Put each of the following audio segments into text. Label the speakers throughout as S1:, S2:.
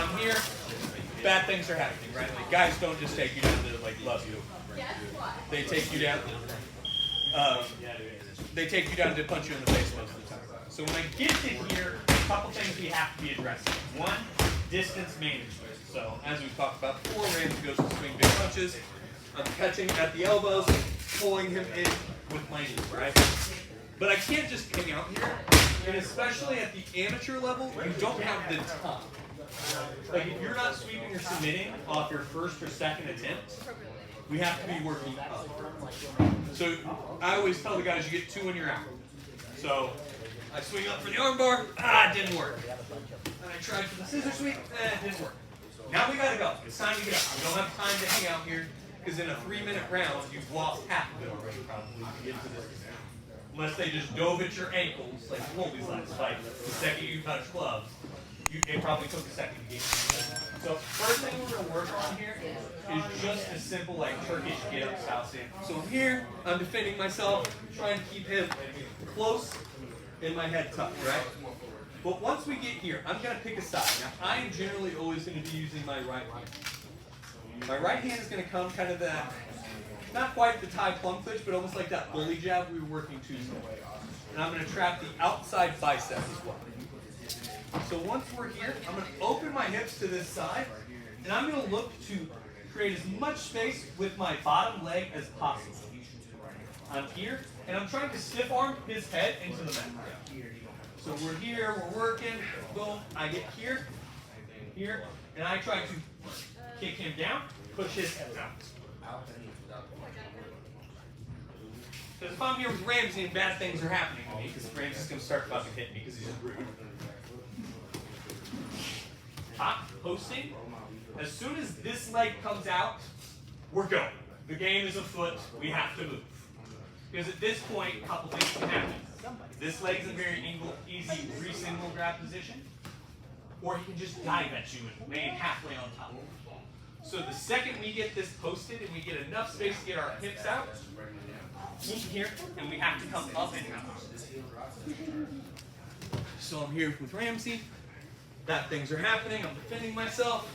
S1: I'm here, bad things are happening, right? Like guys don't just take you down to like love you. They take you down. They take you down to punch you in the face most of the time. So when I get to here, a couple things we have to be addressing. One, distance management. So as we've talked about before, Ramsey goes to swing big punches. I'm catching at the elbows, pulling him in with my knees, right? But I can't just hang out here, and especially at the amateur level, you don't have the time. Like if you're not sweeping or submitting off your first or second attempt, we have to be working up. So I always tell the guys you get 2 when you're out. So I swing up for the armbar, it didn't work. And I tried for the scissor sweep, it didn't work. Now we gotta go. It's time to get up. We don't have time to hang out here, because in a 3-minute round, you've lost half of it already probably to get to this. Unless they just dove at your ankles, like Colby's last fight. The second you touch gloves, it probably took a second to get. So first thing we're going to work on here is just a simple like Turkish get-up style stand. So I'm here, I'm defending myself, trying to keep him close and my head tucked, right? But once we get here, I'm going to pick a side. Now I am generally always going to be using my right hand. My right hand is going to come kind of that, not quite the Thai plum twitch, but almost like that bully jab we were working Tuesday. And I'm going to trap the outside bicep as well. So once we're here, I'm going to open my hips to this side, and I'm going to look to create as much space with my bottom leg as possible. I'm here, and I'm trying to stiff arm his head into the mat. So we're here, we're working, boom, I get here, and I try to kick him down, push his head out. Because if I'm here with Ramsey and bad things are happening to me, because Ramsey's going to start about to hit me because he's rude. Hot, posting. As soon as this leg comes out, we're going. The game is afoot. We have to move. Because at this point, a couple things can happen. This leg's in very easy re-single grab position, or he can just dive at you and land halfway on top. So the second we get this posted and we get enough space to get our hips out, here, and we have to come up and out. So I'm here with Ramsey. Bad things are happening. I'm defending myself.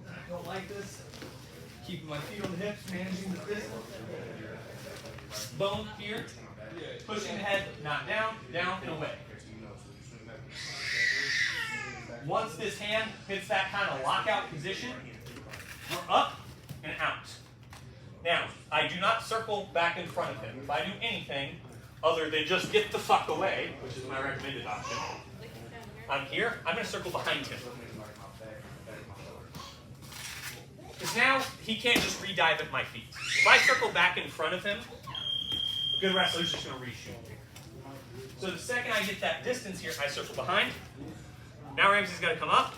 S1: I don't like this. Keeping my feet on the hips, managing the fist. Bone here. Pushing the head, not down, down and away. Once this hand hits that kind of lockout position, we're up and out. Now, I do not circle back in front of him. If I do anything other than just get the fuck away, which is my recommended option, I'm here, I'm going to circle behind him. Because now he can't just re-dive at my feet. If I circle back in front of him, a good wrestler's just going to reshoot. So the second I get that distance here, I circle behind. Now Ramsey's got to come up,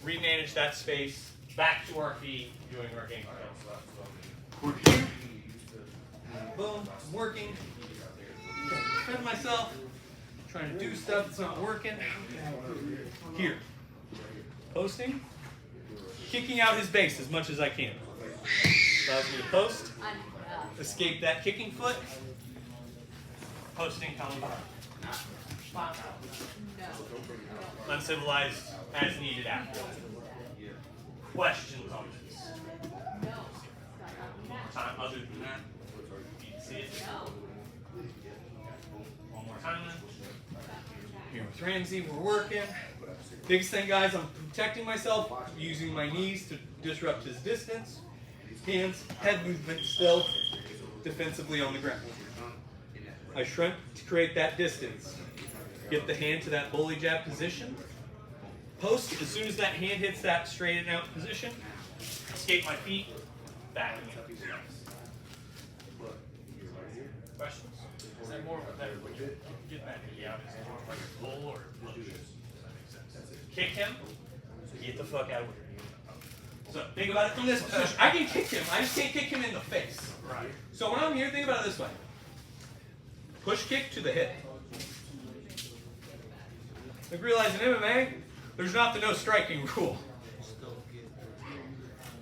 S1: remanage that space, back to our feet, doing our game. We're here. Boom, I'm working. Defend myself. Trying to do stuff that's not working. Here. Posting. Kicking out his base as much as I can. Allows me to post. Escape that kicking foot. Posting, coming behind. Uncivilized as needed after. Questions on this? Time other than that? Need to see it? One more time then. Here with Ramsey, we're working. Biggest thing, guys, I'm protecting myself, using my knees to disrupt his distance. Hands, head movement still, defensively on the ground. I shrunk to create that distance. Get the hand to that bully jab position. Post, as soon as that hand hits that straightened out position, escape my feet, backing up. Questions? Is that more of a better way to get back to the out? Is it more like a pull or a push? Does that make sense? Kick him, get the fuck out of here. So think about it from this position. I can kick him, I just can't kick him in the face. Right. So when I'm here, think about it this way. Push kick to the hip. Like realize in MMA, there's not the no striking rule.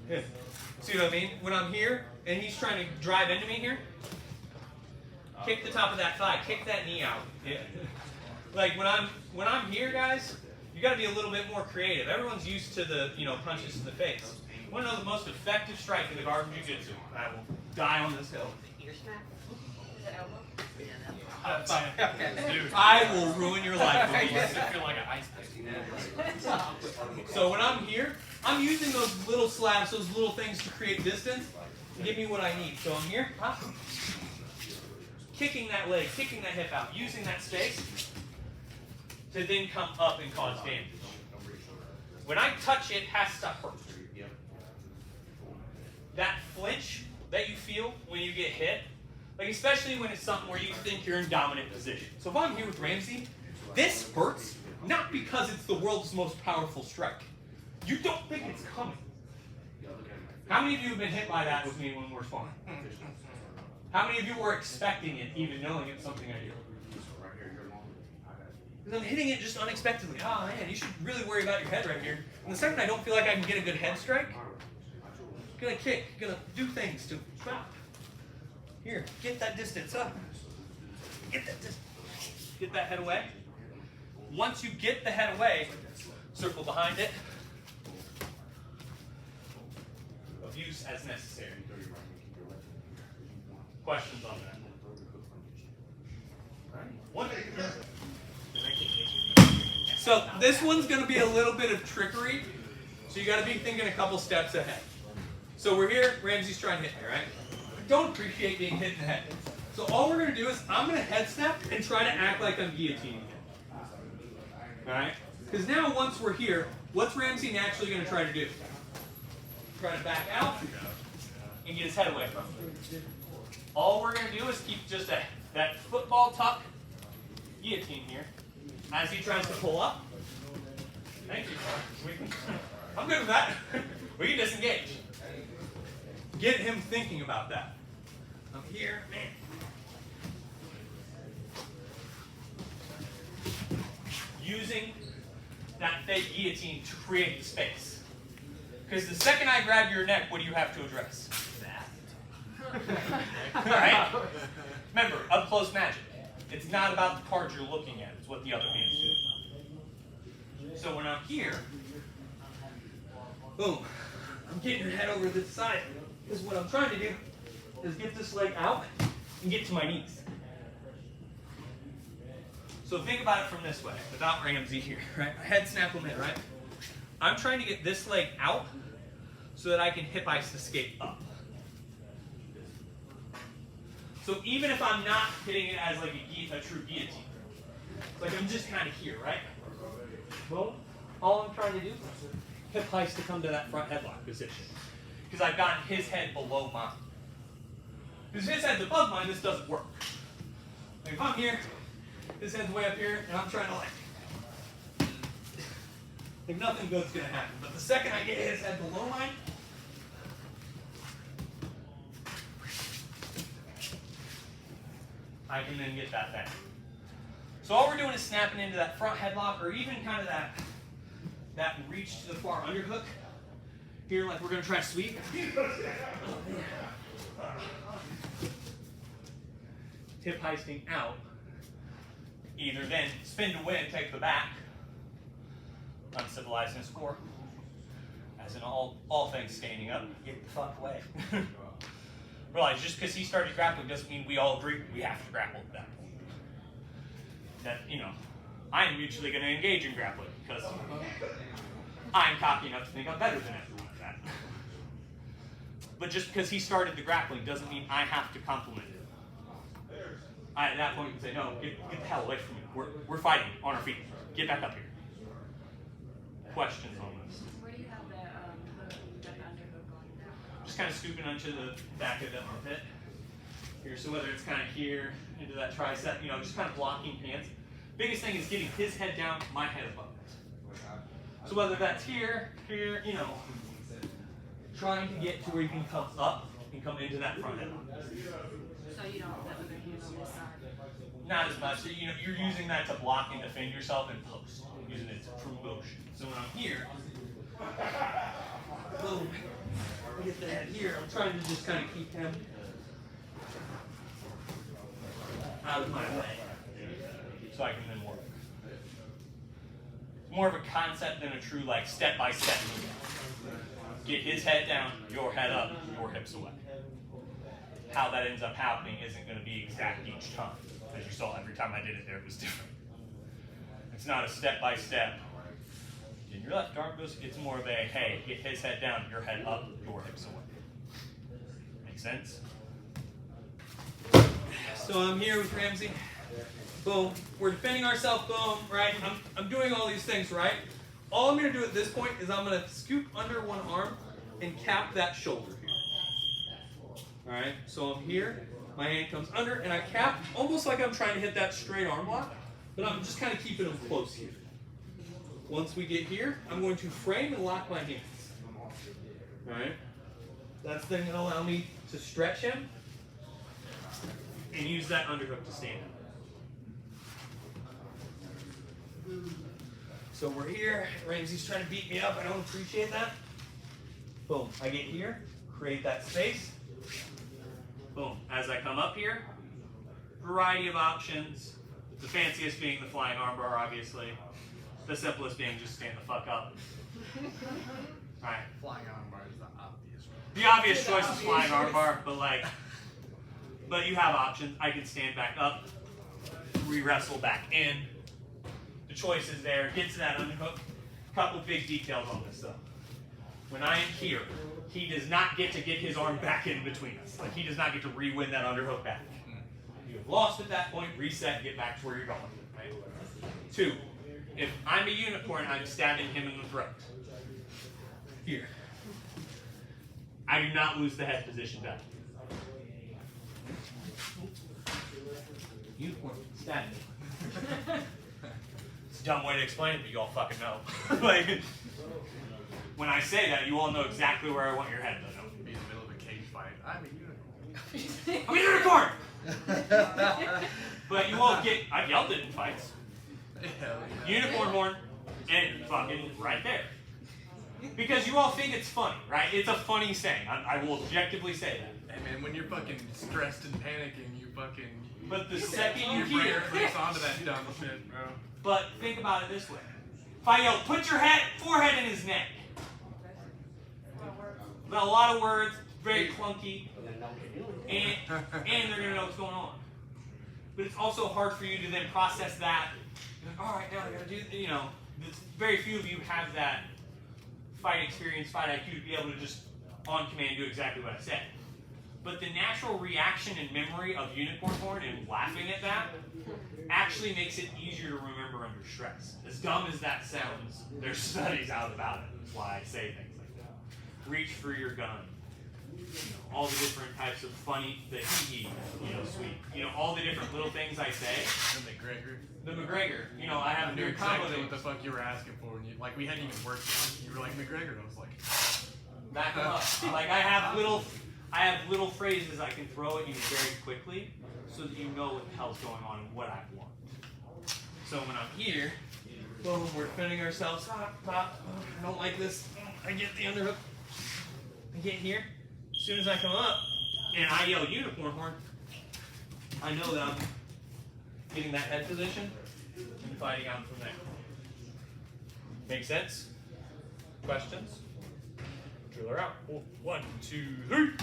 S1: Yeah. See what I mean? When I'm here and he's trying to drive into me here, kick the top of that thigh, kick that knee out. Yeah. Like when I'm here, guys, You got to be a little bit more creative. Everyone's used to the punches to the face. You want to know the most effective strike in the garden jiu-jitsu? I will die on this hill.
S2: Ear smack? Is it elbow?
S1: Dude, I will ruin your life.
S3: I feel like an ice pick.
S1: So when I'm here, I'm using those little slabs, those little things to create distance to give me what I need. So I'm here, kicking that leg, kicking that hip out, using that space to then come up and cause damage. When I touch it, has to hurt. That flinch that you feel when you get hit, like especially when it's something where you think you're in dominant position. So if I'm here with Ramsey, this hurts not because it's the world's most powerful strike. You don't think it's coming. How many of you have been hit by that with me when we're sparring? How many of you were expecting it, even knowing it's something I do? Because I'm hitting it just unexpectedly. Oh man, you should really worry about your head right here. And the second I don't feel like I can get a good head strike, I'm gonna kick, gonna do things to stop. Here, get that distance up. Get that distance. Get that head away. Once you get the head away, circle behind it. Abuse as necessary. Questions on that? One. So this one's going to be a little bit of trickery. So you got to be thinking a couple steps ahead. So we're here. Ramsey's trying to hit me, right? I don't appreciate being hit in the head. So all we're going to do is I'm going to head snap and try to act like I'm guillotining him. All right? Because now once we're here, what's Ramsey naturally going to try to do? Try to back out and get his head away from him. All we're going to do is keep just that football tuck guillotine here as he tries to pull up. Thank you. I'm good with that. We can disengage. Get him thinking about that. I'm here, man. Using that fake guillotine to create the space. Because the second I grab your neck, what do you have to address? That. Right? Remember, up close magic. It's not about the card you're looking at. It's what the other hand's doing. So when I'm here, boom, I'm getting your head over to the side. Because what I'm trying to do is get this leg out and get to my knees. So think about it from this way, without Ramsey here, right? I head snap him in, right? I'm trying to get this leg out so that I can hip ice escape up. So even if I'm not hitting it as like a true guillotine, it's like I'm just kind of here, right? Boom. All I'm trying to do is hip ice to come to that front headlock position. Because I've gotten his head below mine. Because if his head's above mine, this doesn't work. Like if I'm here, his head's way up here, and I'm trying to like nothing good's gonna happen. But the second I get his head below mine, I can then get that back. So all we're doing is snapping into that front headlock, or even kind of that reach to the far underhook. Here, like we're gonna try to sweep. Tip heisting out. Either then spin to win, take the back. Uncivilized in score. As in all things standing up, get the fuck away. Realize just because he started grappling doesn't mean we all agree we have to grapple at that point. That, I am mutually going to engage in grappling because I'm cocky enough to think I'm better than everyone at that. But just because he started the grappling doesn't mean I have to compliment him. At that point, you can say, no, get the hell away from me. We're fighting on our feet. Get back up here. Questions on this?
S2: Where do you have the underhook on now?
S1: Just kind of scooping onto the back of the armpit. Here, so whether it's kind of here, into that tricep, just kind of blocking hands. Biggest thing is getting his head down, my head above it. So whether that's here, trying to get to where you can come up and come into that front head.
S2: So you don't have that other hand on this side?
S1: Not as much. So, you're using that to block and defend yourself in post. Using it to promotion. So when I'm here, boom, I get the head here. I'm trying to just kind of keep him out of my way, so I can then work. more of a concept than a true like step-by-step movement. Get his head down, your head up, your hips away. How that ends up happening isn't going to be exact each time. As you saw, every time I did it there, it was different. It's not a step-by-step. In your left arm goes, it's more of a, hey, get his head down, your head up, your hips away. Make sense? So I'm here with Ramsey. Boom. We're defending ourselves, boom, right? I'm doing all these things, right? All I'm going to do at this point is I'm going to scoop under one arm and cap that shoulder here. All right? So I'm here, my hand comes under, and I cap almost like I'm trying to hit that straight arm lock, but I'm just kind of keeping them close here. Once we get here, I'm going to frame and lock my hands. All right? That's then going to allow me to stretch him and use that underhook to stand up. So we're here. Ramsey's trying to beat me up. I don't appreciate that. Boom. I get here, create that space. Boom. As I come up here, variety of options. The fanciest being the flying armbar, obviously. The simplest being just stand the fuck up. Alright.
S3: Flying armbar is the obvious one.
S1: The obvious choice is flying armbar, but you have options. I can stand back up, re-wrestle back in. The choice is there. Get to that underhook. Couple big details on this though. When I am here, he does not get to get his arm back in between us. Like he does not get to re-win that underhook back. You have lost at that point, reset, get back to where you're going. Right? 2, if I'm a unicorn, I'm stabbing him in the throat. Here. I do not lose the head position back. Unicorn, stab me. It's a dumb way to explain it, but you all fucking know. Like, when I say that, you all know exactly where I want your head, though.
S3: Don't be in the middle of a cage fight. I'm a unicorn.
S1: I'm a unicorn! But you all get, I've yelled it in fights.
S3: Hell yeah.
S1: Unicorn horn, and fucking right there. Because you all think it's funny, right? It's a funny saying. I will objectively say that.
S3: Hey man, when you're fucking stressed and panicking, you fucking...
S1: But the second you
S3: your brain
S1: hear...
S3: clicks onto that dumb shit, bro.
S1: But think about it this way. If I yell, put your forehead in his neck. A lot of words, very clunky, and they're going to know what's going on. But it's also hard for you to then process that. You're like, all right, now I got to do, you know, very few of you have that fight experience, fight IQ to be able to just on command do exactly what I said. But the natural reaction and memory of unicorn horn and laughing at that actually makes it easier to remember under stress. As dumb as that sounds, there's studies out about it. That's why I say things like that. Reach for your gun. You know, all the different types of funny, the hee-hee, you know, sweet. You know, all the different little things I say. The McGregor. You know, I have
S3: I
S1: a
S3: knew
S1: new combo
S3: exactly what the
S1: names.
S3: fuck you were asking for. And you, like, we hadn't even worked. You were like, McGregor. I was like...
S1: Back them up. Like, I have little phrases I can throw at you very quickly so that you know what the hell's going on and what I want. So when I'm here, boom, we're defending ourselves. Pop, pop. I don't like this. I get the underhook. I get here. As soon as I come up and I yell unicorn horn, I know that I'm getting that head position and fighting out from there. Make sense? Questions? Driller out. 1, 2, 3.